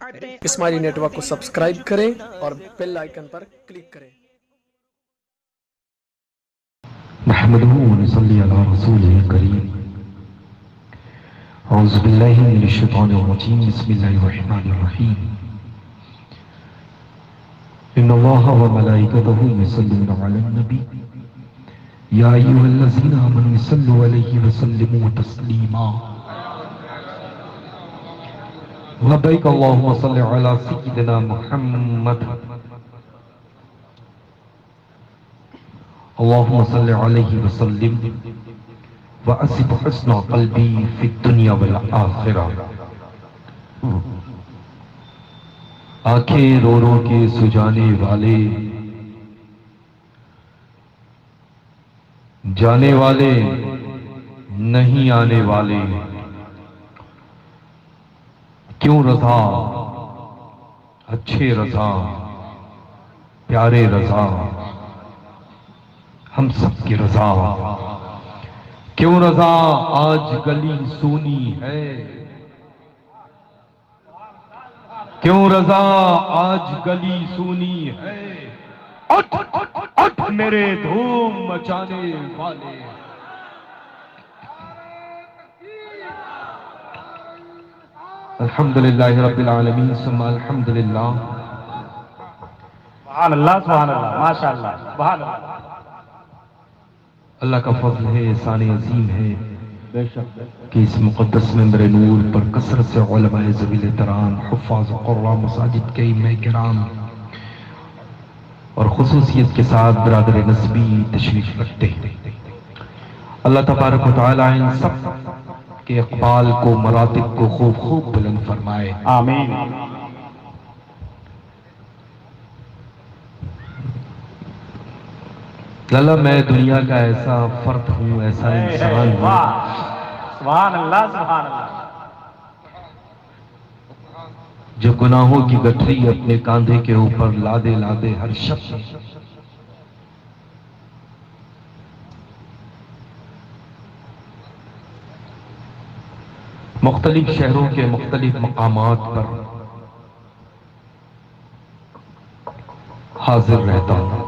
اسماعیلی net work کو subscribe کریں اور بیل آئیکن پر کلک کریں۔ نحمده ونصلي على رسوله الكريم اعوذ بالله من الشيطان الرجيم بسم الله الرحمن الرحيم ان الله وملائكته يصلون على النبي يا ايها الذين امنوا صلوا عليه وسلموا تسليما لبيك اللهم صل على سيدنا محمد اللهم صل عليه وسلم وأسب حسن قلبي في الدنيا والآخرة۔ آنکھیں رو رو کے سجانے والے، جانے والے نہیں آنے والے، کیوں رضا اچھے رضا پیارے رضا ہم سب کی رضا، کیوں رضا آج گلی سونی ہے، کیوں رضا آج گلی سونی ہے، اٹھ اٹھ میرے دھوم مچانے والے۔ الحمدللہ رب العالمین ثم الحمدللہ۔ سبحان اللہ سبحان اللہ ماشاءاللہ سبحان اللہ۔ اللہ کا فضل ہے، احسان عظیم ہے بے شک کہ اس مقدس ممبر نور پر کثرت سے علماء ذوی الاحترام، حفاظ قراء مساجد کے ائمہ کرام اور خصوصیت کے ساتھ برادر نسبی تشریف رکھتے ہیں۔ اللہ تبارک و تعالی ان سب کے اقبال کو، مراتب کو خوب خوب بلند فرمائے، آمین۔ لالا میں دنیا کا ایسا فرد ہوں، ایسا انسان ہوں، سبحان اللہ سبحان اللہ۔ جو گناہوں کی گٹھری اپنے کاندھے کے اوپر لادے لادے ہر شب مختلف شہروں کے مختلف مقامات پر حاضر رہتا ہوں،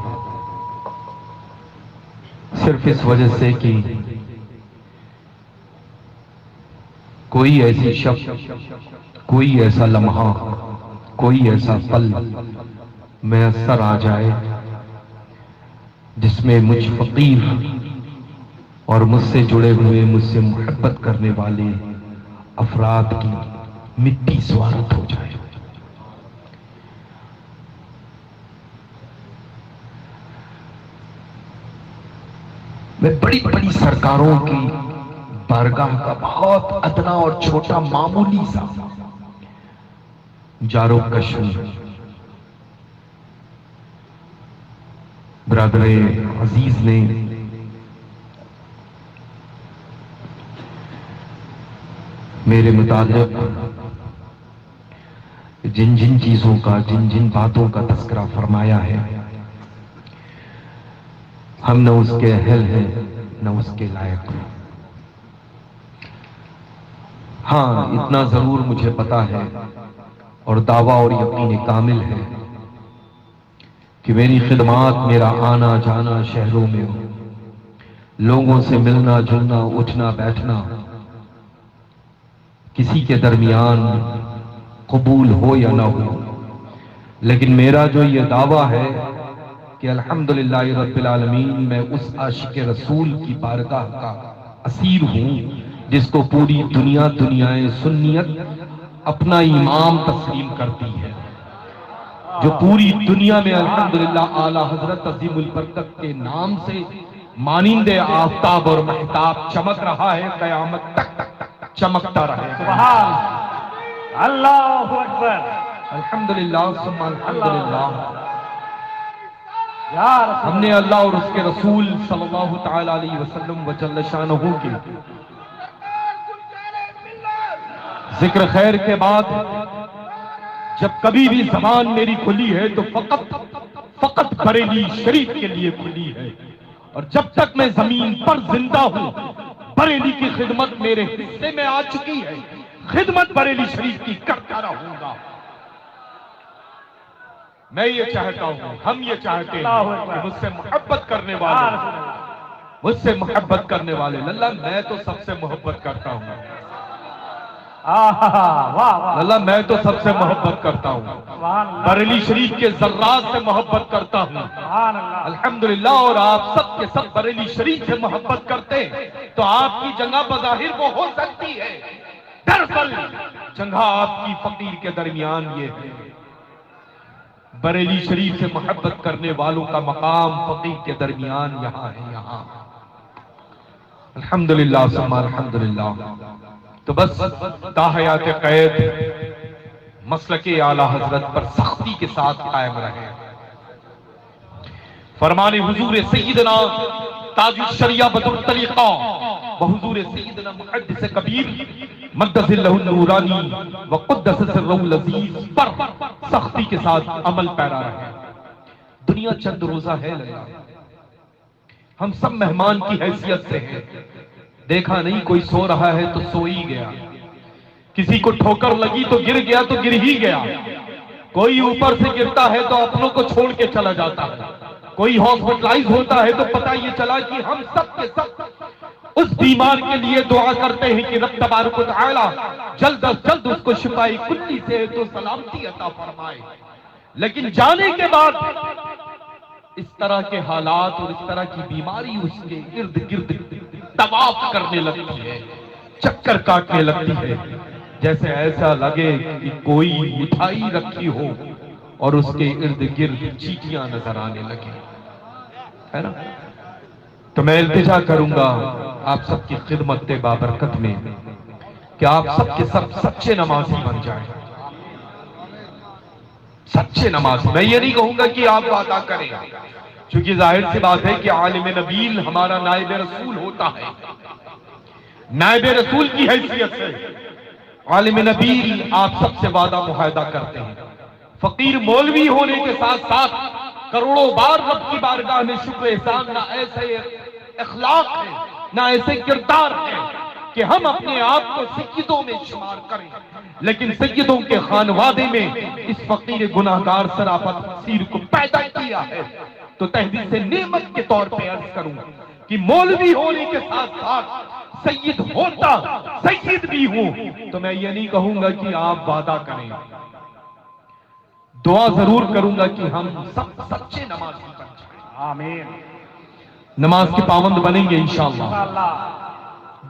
صرف اس وجہ سے کہ کوئی ایسی شب، کوئی ایسا لمحہ، کوئی ایسا پل میسر آ جائے جس میں مجھ فقیر اور مجھ سے جڑے ہوئے، مجھ سے محبت کرنے والے افراد کی مٹی سوارت ہو جائے۔ میں بڑی بڑی سرکاروں کی بارگاہ کا بہت ادنا اور چھوٹا معمولی سا جارو کش ہوں۔ برادر عزیز نے میرے متعلق جن جن چیزوں کا، جن جن باتوں کا تذکرہ فرمایا ہے، ہم نہ اس کے اہل ہیں نہ اس کے لائق ہیں۔ ہاں اتنا ضرور مجھے پتا ہے اور دعویٰ اور یقین کامل ہے کہ میری خدمات، میرا آنا جانا شہروں میں ہو، لوگوں سے ملنا جلنا، اٹھنا بیٹھنا کسی کے درمیان قبول ہو یا نہ ہو، لیکن میرا جو یہ دعویٰ ہے کہ الحمدللہ رب العالمین میں اس عاشق رسول کی بارگاہ کا اسیر ہوں جس کو پوری دنیا، دنیائے سنیت اپنا امام تسلیم کرتی ہے، جو پوری دنیا میں الحمدللہ اعلیٰ حضرت عظیم البرکت کے نام سے مانند آفتاب اور مہتاب چمک رہا ہے، قیامت تک چمکتا رہے۔ سبحان اللہ اکبر۔ الحمدللہ ثم الحمدللہ۔ یا رسول ہم نے اللہ اور اس کے رسول صلی اللہ تعالی علیہ وسلم وجل شانہ کے ذکر خیر کے بعد جب کبھی بھی زبان میری کھلی ہے تو فقط بریلی شریف کے لیے کھلی ہے، اور جب تک میں زمین پر زندہ ہوں بریلی کی خدمت میرے حصے میں آ چکی ہے، خدمت بریلی شریف کی کرتا رہوں گا۔ میں یہ چاہتا ہوں، ہم یہ چاہتے ہیں کہ مجھ سے محبت کرنے والے اللہ میں تو سب سے محبت کرتا ہوں، اللہ میں تو سب سے محبت کرتا ہوں، بریلی شریف کے ذرات سے محبت کرتا ہوں الحمدللہ، اور آپ سب کے سب بریلی شریف سے محبت کرتے ہیں تو آپ کی جگہ بظاہر وہ ہو سکتی ہے، دراصل جگہ آپ کی فقیر کے درمیان یہ ہے۔ بریلی شریف سے محبت کرنے والوں کا مقام فقیر کے درمیان یہاں ہے، یہاں الحمدللہ ثم الحمدللہ۔ تو بس تا حیات قید مسلک اعلی حضرت پر سختی کے ساتھ قائم رہے، فرمان حضور سیدنا تاج الشریعہ بدر الطریقہ وحضور سیدنا محدث کبیر مقدس اللہ النورانی وقدس سرہ العزیز پر سختی کے ساتھ عمل پیرا رہے۔ دنیا چند روزہ ہے لگا، ہم سب مہمان کی حیثیت سے ہیں، دیکھا نہیں کوئی سو رہا ہے تو سو ہی گیا، کسی کو ٹھوکر لگی تو گر گیا تو گر ہی گیا، کوئی اوپر سے گرتا ہے تو اپنوں کو چھوڑ کے چلا جاتا ہے، کوئی ہاسپٹلائز ہوتا ہے تو پتہ یہ چلا کہ ہم سب کے سب اس بیمار کے لیے دعا کرتے ہیں کہ رب تبارک و تعالی جلد از جلد اس کو شفائی کلی سے تو سلامتی عطا فرمائے، لیکن جانے کے بعد اس طرح کے حالات اور اس طرح کی بیماری اس کے ارد گرد طواف کرنے لگتی ہے، چکر کاٹنے لگتی ہے، جیسے ایسا لگے کہ کوئی مٹھائی رکھی ہو اور اس کے ارد گرد چیٹیاں نظر آنے لگے، ہے نا؟ تو میں التجا کروں گا آپ سب کی خدمت بابرکت میں کہ آپ سب کے سب سچے نمازی بن جائیں، سچے نمازی۔ میں یہ نہیں کہوں گا کہ آپ وعدہ کریں، چونکہ ظاہر سی بات ہے کہ عالم نبیل ہمارا نائب رسول ہوتا ہے، نائب رسول کی حیثیت سے عالم نبیل آپ سب سے وعدہ معاہدہ کرتے ہیں، فقیر مولوی ہونے کے ساتھ ساتھ کروڑوں بار رب کی بارگاہ میں شکر احسان، نہ ایسے اخلاق ہیں نہ ایسے کردار ہیں کہ ہم اپنے آپ کو سیدوں میں شمار کریں، لیکن سیدوں کے خانوادے میں اس فقیر گناہگار سرافت سیر کو پیدا کیا ہے، تو تحدیث نعمت کے طور پہ عرض کروں کہ مولوی ہونے کے ساتھ ساتھ سید ہوتا سید بھی ہوں تو میں یہ نہیں کہوں گا کہ آپ وعدہ کریں، دعا ضرور کروں گا کہ ہم سب سچے نمازی بن جائیں، آمین، نماز کے پابند بنیں گے انشاءاللہ،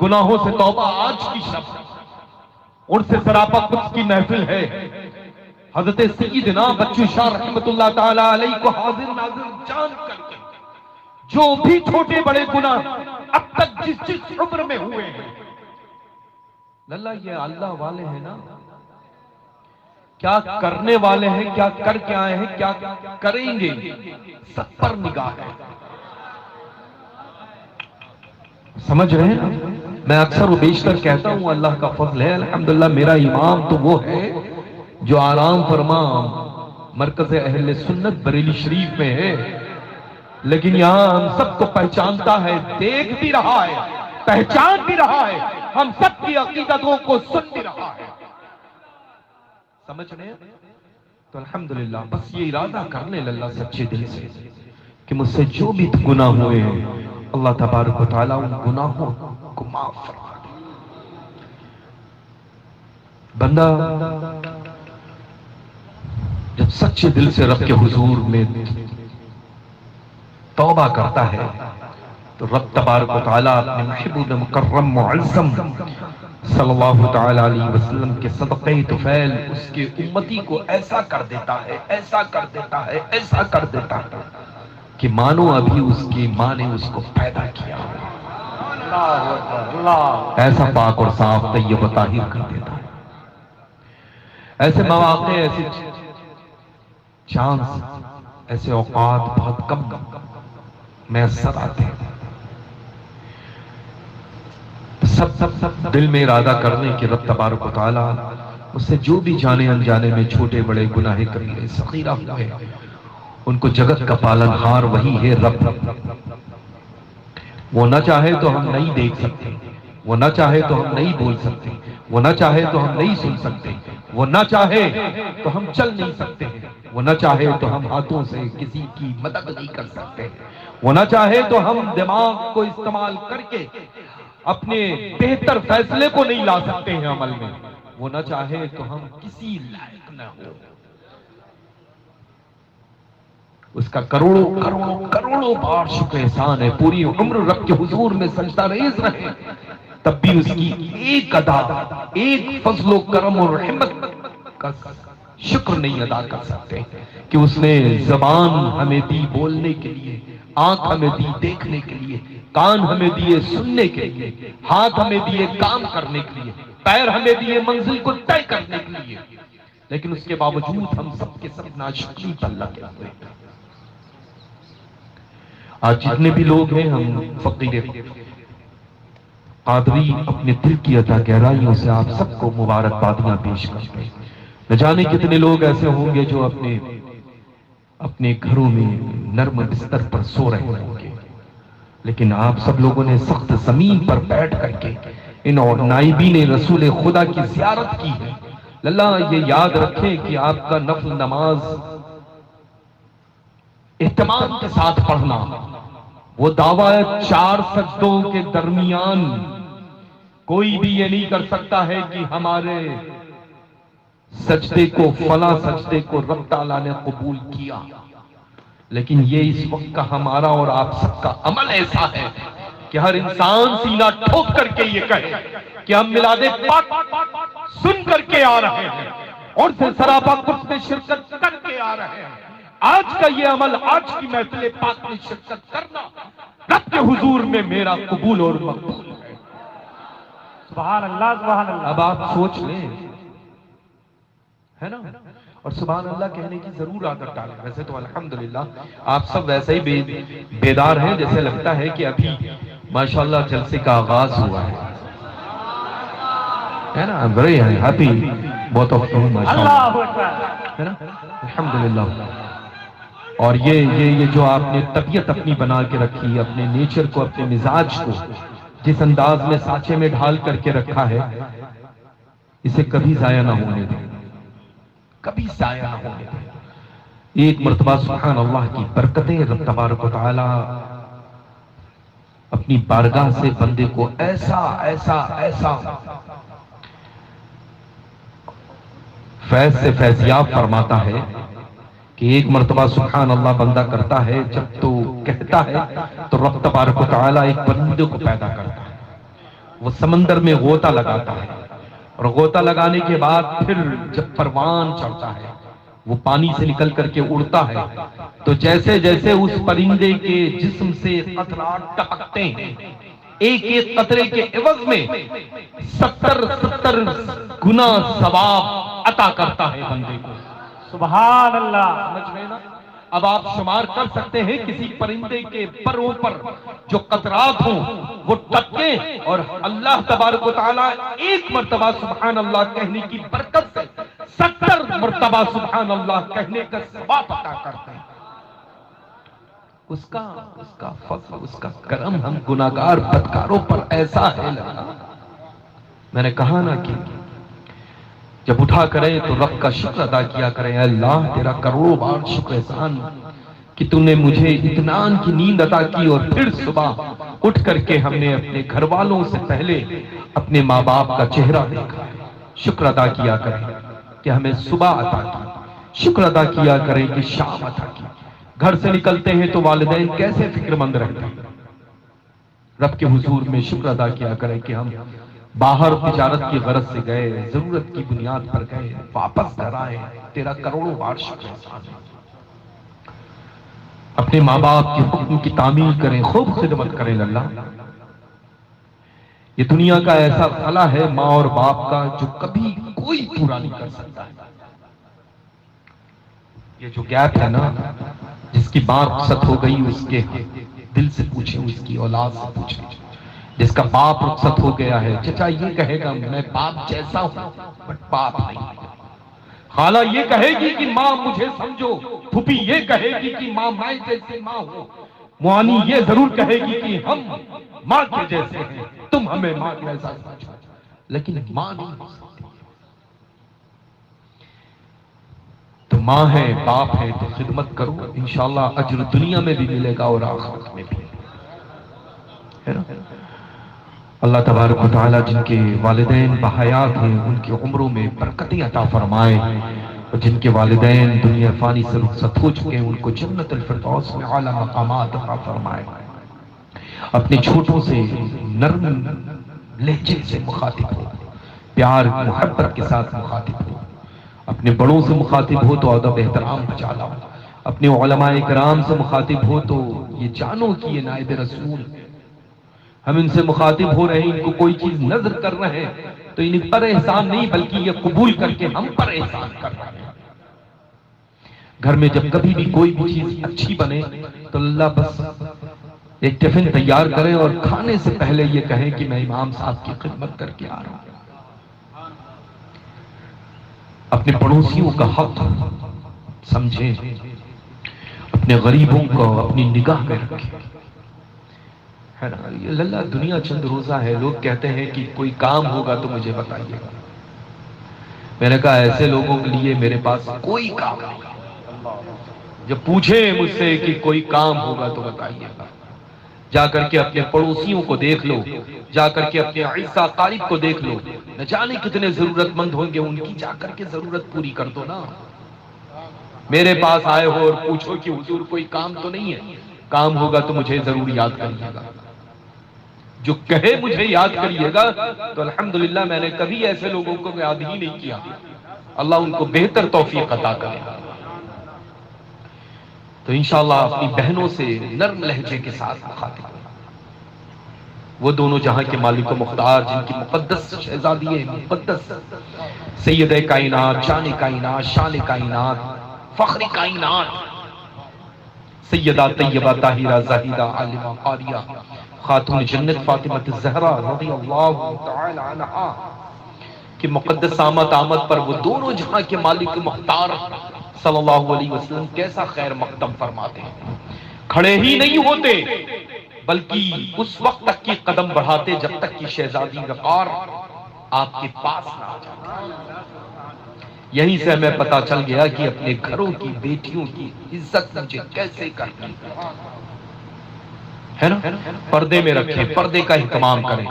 گناہوں سے توبہ آج کی شب، اور سے سراپا قدس کی محفل ہے، حضرت سیدنا بچو شاہ رحمت اللہ تعالی علیہ کو حاضر ناظر جان کر کے جو بھی چھوٹے بڑے گناہ اب تک جس عمر میں ہوئے ہیں، اللہ یہ اللہ والے ہیں نا، کیا کرنے والے ہیں، کیا کر کے آئے ہیں، کیا کریں گے، سب پر نگاہ ہے، سمجھ رہے ہیں؟ میں اکثر و بیشتر کہتا ہوں اللہ کا فضل ہے، الحمدللہ میرا امام تو وہ ہے جو آرام فرما مرکز اہل سنت بریلی شریف میں ہے، لیکن یہاں ہم سب کو پہچانتا ہے، دیکھ بھی رہا ہے، پہچان بھی رہا ہے، ہم سب کی عقیدتوں کو سن بھی رہا ہے، سمجھ رہے ہیں؟ تو الحمدللہ بس یہ ارادہ کرنے اللہ سچے دل سے کہ مجھ سے جو بھی گناہ ہوئے ہیں اللہ تبارک و تعالیٰ ان گناہوں کو معاف فرما دے۔ بندہ جب سچے دل سے رب کے حضور میں توبہ کرتا ہے تو رب تبارک و تعالیٰ اپنے محبوب مکرم معظم صلی اللہ تعالیٰ علیہ وسلم کے صدقہ طفیل اس کے امتی کو ایسا کر دیتا ہے، ایسا کر دیتا ہے، ایسا کر دیتا ہے کہ مانو ابھی اس کی ماں نے اس کو پیدا کیا، ایسا پاک اور صاف طیب و طاہر کر دیتا ہے۔ ایسے مواقع، ایسے چانس، ایسے اوقات بہت کم میسر آتے ہیں، سب دل میں ارادہ کرنے کہ رب تبارک و تعالیٰ اس سے جو بھی جانے انجانے میں چھوٹے بڑے گناہ کبیرے صغیرہ ہوئے ان کو جگت کا پالن ہار وہی ہے رب، وہ نہ چاہے تو ہم نہیں دیکھ سکتے، وہ نہ چاہے تو ہم نہیں بول سکتے، وہ نہ چاہے تو ہم نہیں سن سکتے، وہ نہ چاہے تو ہم چل نہیں سکتے ہیں، وہ نہ چاہے تو ہم ہاتھوں سے کسی کی مدد نہیں کر سکتے، وہ نہ چاہے تو ہم دماغ کو استعمال کر کے اپنے بہتر فیصلے کو نہیں لا سکتے ہیں عمل میں، وہ نہ چاہے تو ہم کسی لائق نہ ہو۔ اس کا کروڑوں کروڑوں کروڑوں بار شکر احسان ہے، پوری عمر رب کے حضور میں سجدہ ریز رہے تب بھی اس کی ایک ادا، ایک فضل و کرم اور رحمت کا شکر نہیں ادا کر سکتے کہ اس نے زبان ہمیں دی بولنے کے لیے، آنکھ ہمیں دی دیکھنے کے لیے، کان ہمیں دیے سننے کے لیے، ہاتھ ہمیں دیے کام کرنے کے لیے، پیر ہمیں دیے منزل کو طے کرنے کے لیے، لیکن اس کے باوجود ہم سب کے سب ناشکری پر لگے ہوئے ہیں۔ آج جتنے بھی لوگ ہیں ہم فقیر قادری اپنے دل کی عطا گہرائیوں سے آپ سب کو مبارکبادیاں پیش کرتے ہیں۔ نہ جانے کتنے لوگ ایسے ہوں گے جو اپنے گھروں میں نرم بستر پر سو رہے ہوں گے، لیکن آپ سب لوگوں نے سخت زمین پر بیٹھ کر کے ان اور نائبین رسول خدا کی زیارت کی ہے۔ اللہ یہ یاد رکھیں کہ آپ کا نفل نماز اہتمام کے ساتھ پڑھنا، وہ دعویٰ 4 سجدوں کے درمیان کوئی بھی یہ نہیں کر سکتا ہے کہ ہمارے سجدے کو فلاں سجدے کو رب تعالیٰ نے قبول کیا، لیکن یہ اس وقت کا ہمارا اور آپ سب کا عمل ایسا ہے کہ ہر انسان سینہ ٹھوک کر کے یہ کہے کہ ہم میلاد پاک سن کر کے آ رہے ہیں اور سے سراپا قدس میں شرکت کر کے آ رہے ہیں۔ آج کا یہ عمل، آج کی محفل پاک میں شرکت کرنا رب کے حضور میں میرا قبول اور مقبول ہے۔ سبحان اللہ سبحان اللہ۔ اب آپ سوچ لیں، ہے نا، اور سبحان اللہ کہنے کی ضرور عادت ڈالیں۔ ویسے تو الحمدللہ آپ سب ویسے ہی بیدار ہیں، جیسے لگتا ہے کہ ابھی ماشاءاللہ جلسے کا آغاز ہوا ہے نا، ویری ہیپی بہت آف یو ماشاءاللہ، اللہ اکبر، ہے نا، الحمدللہ۔ اور یہ جو آپ نے طبیعت اپنی بنا کے رکھی، اپنے نیچر کو، اپنے مزاج کو جس انداز میں سانچے میں ڈھال کر کے رکھا ہے، اسے کبھی ضائع نہ ہونے دیں، کبھی ضائع نہ ہونے دیں۔ ایک مرتبہ سبحان اللہ کی برکتیں رب تبارک و تعالی اپنی بارگاہ سے بندے کو ایسا ایسا ایسا فیض سے فیضیاب فرماتا ہے کہ ایک مرتبہ سبحان اللہ بندہ کرتا ہے، جب تو کہتا ہے تو رب تبارک و تعالی ایک بندے کو پیدا کرتا ہے، وہ سمندر میں غوطہ لگاتا ہے، اور غوطہ لگانے کے بعد پھر جب پروان چڑھتا ہے، وہ پانی سے نکل کر کے اڑتا ہے، تو جیسے جیسے اس پرندے کے جسم سے قطرات ٹپکتے ہیں، ایک ایک قطرے کے عوض میں 70 گنا ثواب عطا کرتا ہے بندے کو۔ سبحان اللہ۔ سمجھ رہے نا؟ اب آپ شمار کر سکتے ہیں کسی پرندے کے پروں پر جو قطرات ہوں وہ ٹپکیں، اور اللہ تبارک و تعالیٰ ایک مرتبہ سبحان اللہ کہنے کی برکت سے 70 مرتبہ سبحان اللہ کہنے کا ثواب عطا کرتے ہیں۔ اس کا فضل، اس کا کرم ہم گناہگار بدکاروں پر ایسا ہے لگا۔ میں نے کہا نا کہ جب اٹھا کریں تو رب کا شکر ادا کیا کریں، اے اللہ تیرا کروڑوں بار شکر احسان کہ تو نے مجھے اطمینان کی نیند عطا کی، اور پھر صبح اٹھ کر کے ہم نے اپنے گھر والوں سے پہلے اپنے ماں باپ کا چہرہ دیکھا۔ شکر ادا کیا کریں کہ ہمیں صبح عطا کی، شکر ادا کیا کریں کہ شام عطا کی۔ گھر سے نکلتے ہیں تو والدین کیسے فکر مند رہتے ہیں، رب کے حضور میں شکر ادا کیا کریں کہ ہم باہر تجارت کی غرض سے گئے، ضرورت کی بنیاد پر گئے، واپس گھر آئے، تیرا کروڑوں بار شکر احسان ہے۔ اپنے ماں باپ کے حکم کی تعمیل کریں، خوب خدمت کریں اللہ۔ یہ دنیا کا ایسا خلا ہے ماں اور باپ کا جو کبھی کوئی پورا نہیں کر سکتا ہے۔ یہ جو گیپ ہے نا، جس کی ماں رخصت ہو گئی اس کے دل سے پوچھیں، اس کی اولاد سے پوچھیں۔ جس کا باپ رخصت ہو گیا ہے، چچا یہ کہے گا میں باپ جیسا ہوں بٹ باپ نہیں، خالہ یہ کہے گی کہ ماں مجھے سمجھو، پھوپھی یہ کہے گی کہ ماں میں جیسے ماں ہو، موانی یہ ضرور کہے گی کہ ہم ماں کے جیسے ہیں، تم ہمیں ماں جیسا سمجھو، لیکن ماں نہیں ہو سکتی۔ تو ماں ہے باپ ہے تو خدمت کرو، انشاءاللہ اجر دنیا میں بھی ملے گا اور آخرت میں بھی، ہے نا؟ اللہ تبارک و تعالی جن کے والدین بحیات ہیں ان کی عمروں میں برکتیں عطا فرمائے، اور جن کے والدین دنیا فانی سے رخصت ہو چکے ہیں ان کو جنت الفردوس میں اعلیٰ مقامات عطا فرمائے۔ اپنے چھوٹوں سے نرم لہجے سے مخاطب ہو، پیار محبت کے ساتھ مخاطب ہو، اپنے بڑوں سے مخاطب ہو تو ادب احترام بجا لاؤ، اپنے علماء کرام سے مخاطب ہو تو یہ جانو کہ یہ نائب رسول، ہم ان سے مخاطب ہو رہے ہیں، ان کو کوئی چیز نظر کر رہے ہیں تو ان پر احسان نہیں بلکہ یہ قبول کر کے ہم پر احسان کر رہے ہیں۔ گھر میں جب کبھی بھی کوئی بھی چیز اچھی بنے تو اللہ بس ایک ٹفن تیار کرے اور کھانے سے پہلے یہ کہیں کہ میں امام صاحب کی خدمت کر کے آ رہا ہوں۔ اپنے پڑوسیوں کا حق سمجھیں، اپنے غریبوں کو اپنی نگاہ میں رکھیں، ہے نا؟ اللہ دنیا چند روزہ ہے، لوگ کہتے ہیں کہ کوئی کام ہوگا تو مجھے بتائیے گا۔ میں نے کہا ایسے لوگوں کے لیے میرے پاس کوئی کام نہیں، جب پوچھیں مجھ سے کہ کوئی کام ہوگا تو بتائیے گا، جا کر کے اپنے پڑوسیوں کو دیکھ لو، جا کر کے اپنے عیسیٰ قارب کو دیکھ لو، نہ جانے کتنے ضرورت مند ہوں گے، ان کی جا کر کے ضرورت پوری کر دو نا۔ میرے پاس آئے ہو اور پوچھو کہ حضور کوئی کام تو نہیں ہے، کام ہوگا تو مجھے ضرور یاد کریے گا۔ جو کہے مجھے یاد کریے گا تو الحمدللہ میں نے کبھی ایسے لوگوں کو یاد ہی نہیں کیا، اللہ ان کو بہتر توفیق عطا کرے۔ تو انشاءاللہ اپنی بہنوں سے نرم لہجے کے ساتھ مخاطب ہوں، وہ دونوں جہاں کے مالک و مختار جن کی مقدس شہزادی ہے، مقدس سید کائنات، جان کائنات، شان کائنات، فخر کائنات، سیدہ طیبہ طاہرہ زاہدہ عالمہ قاریہ خاتون جنت فاطمہ الزہرا رضی اللہ تعالی عنہا کہ مقدس آمد پر وہ دونوں جہاں کے مالک مختار صلی اللہ علیہ وسلم کیسا خیر مقدم فرماتے ہیں، کھڑے ہی نہیں ہوتے بلکہ اس وقت تک کی قدم بڑھاتے جب تک کہ شہزادی وقار آپ کے پاس نہ آ جاتے۔ یہیں سے ہمیں پتا چل گیا کہ اپنے گھروں کی بیٹیوں کی عزت مجھے کیسے کرنی ہے نا۔ پردے میں رکھیں، پردے کا اہتمام کریں،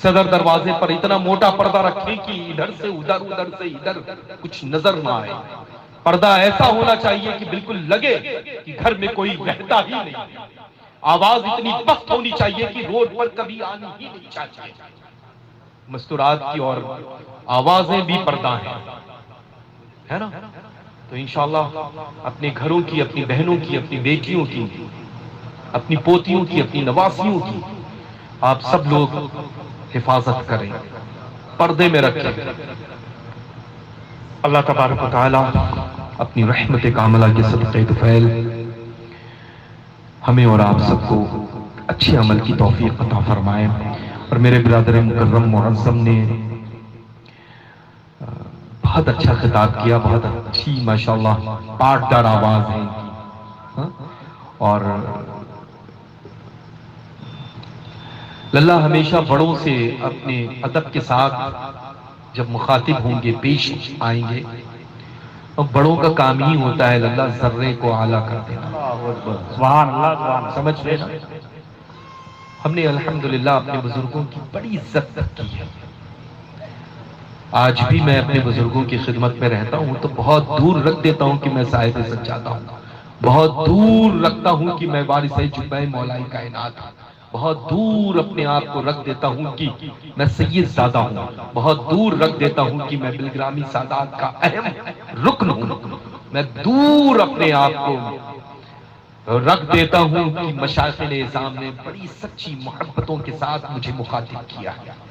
صدر دروازے پر اتنا موٹا پردہ رکھیں کہ ادھر سے ادھر، ادھر سے ادھر کچھ نظر نہ آئے۔ پردہ ایسا ہونا چاہیے کہ بالکل لگے کہ گھر میں کوئی رہتا ہی نہیں، آواز اتنی پست ہونی چاہیے کہ روڈ پر کبھی آنی ہی نہیں چاہیے۔ مستورات کی اور آوازیں بھی پردہ ہیں، ہے نا۔ تو انشاءاللہ اپنے گھروں کی، اپنی بہنوں کی، اپنی بیٹیوں کی، اپنی پوتیوں کی، اپنی نواسیوں کی آپ سب لوگ حفاظت کریں، پردے میں رکھیں۔ اللہ تبارک و تعالی اپنی رحمت کاملہ کے صدقے طفیل ہمیں اور آپ سب کو اچھے عمل کی توفیق عطا فرمائے۔ اور میرے برادر مکرم معظم نے بہت اچھا خطاب کیا، بہت اچھی ماشاءاللہ پاٹدار آواز ہے ان کی، اور اللہ ہمیشہ بڑوں سے اپنے ادب کے ساتھ جب مخاطب ہوں گے، پیش آئیں گے، اور بڑوں کا کام ہی ہوتا ہے اللہ ذرے کو اعلیٰ کر دینا۔ سبحان اللہ، سبحان اللہ۔ سمجھ رہے نا؟ ہم نے الحمدللہ اپنے بزرگوں کی بڑی عزت کی ہے۔ آج بھی میں اپنے بزرگوں کی خدمت میں رہتا ہوں تو بہت دور رکھ دیتا ہوں کہ میں صاحب سجادہ ہوں، بہت دور رکھتا ہوں کہ میں وارث جبہ مولا کائنات ہوں، بہت دور اپنے آپ کو رکھ دیتا ہوں کہ میں سید زادہ ہوں، بہت دور رکھ دیتا ہوں کہ میں بلگرامی سادات کا اہم رکن ہوں، میں دور اپنے آپ کو رکھ دیتا ہوں کہ مشائخ اعظام نے بڑی سچی محبتوں کے ساتھ مجھے مخاطب کیا ہے۔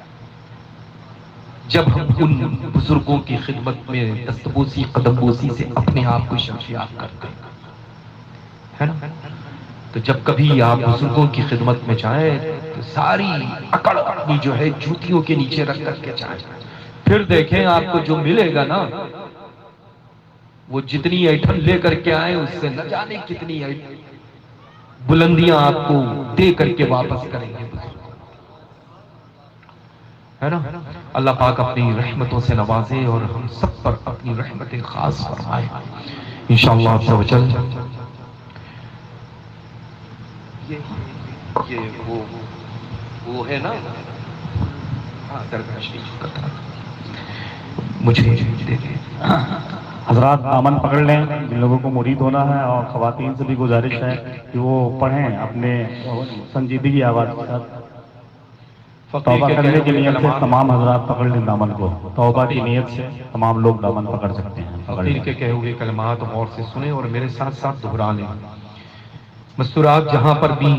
جب ہم ان بزرگوں کی خدمت میں دستبوسی قدم بوسی سے اپنے آپ کو شرفیاب کرتے ہیں نا، تو جب کبھی آپ بزرگوں کی خدمت میں جائیں تو ساری اکڑ اپنی جو ہے جوتیوں کے نیچے رکھ کر کے جائیں، پھر دیکھیں آپ کو جو ملے گا نا وہ جتنی ایٹھن لے کر کے آئیں اس سے نہ جانے کتنی بلندیاں آپ کو دے کر کے واپس کریں گے، ہے نا۔ اللہ پاک اپنی رحمتوں سے نوازے اور ہم سب پر اپنی رحمت خاص فرمائے۔ انشاءاللہ عز و جل یہ وہ ہے نا درگاہ شریف کا تھا، مجھے دے دیں۔ حضرات دامن پکڑ لیں جن لوگوں کو مرید ہونا ہے، اور خواتین سے بھی گزارش ہے کہ وہ پڑھیں اپنے سنجیدگی آواز کے ساتھ۔ توبہ کرنے کی نیت سے تمام حضرات پکڑ لیں دامن کو، توبہ کی نیت سے تمام لوگ دامن پکڑ سکتے ہیں۔ فقیر کے کہے ہوئے کلمات غور سے سنیں اور میرے ساتھ ساتھ دہرا لیں۔ مستورات جہاں پر بھی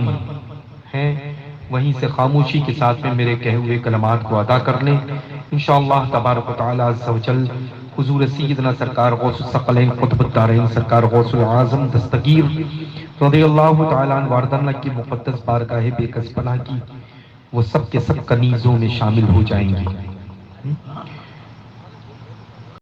ہیں وہیں سے خاموشی کے ساتھ میں میرے کہے ہوئے کلمات کو ادا کر لیں۔ انشاءاللہ تبارک و تعالی عز و جل حضور سیدنا سرکار غوث الثقلین قطب الدارین سرکار غوث العظم دستگیر رضی اللہ تعالی عنہ واردن کی مقدس بارگاہ بے کس پناہ کی وہ سب کے سب کنیزوں میں شامل ہو جائیں گے۔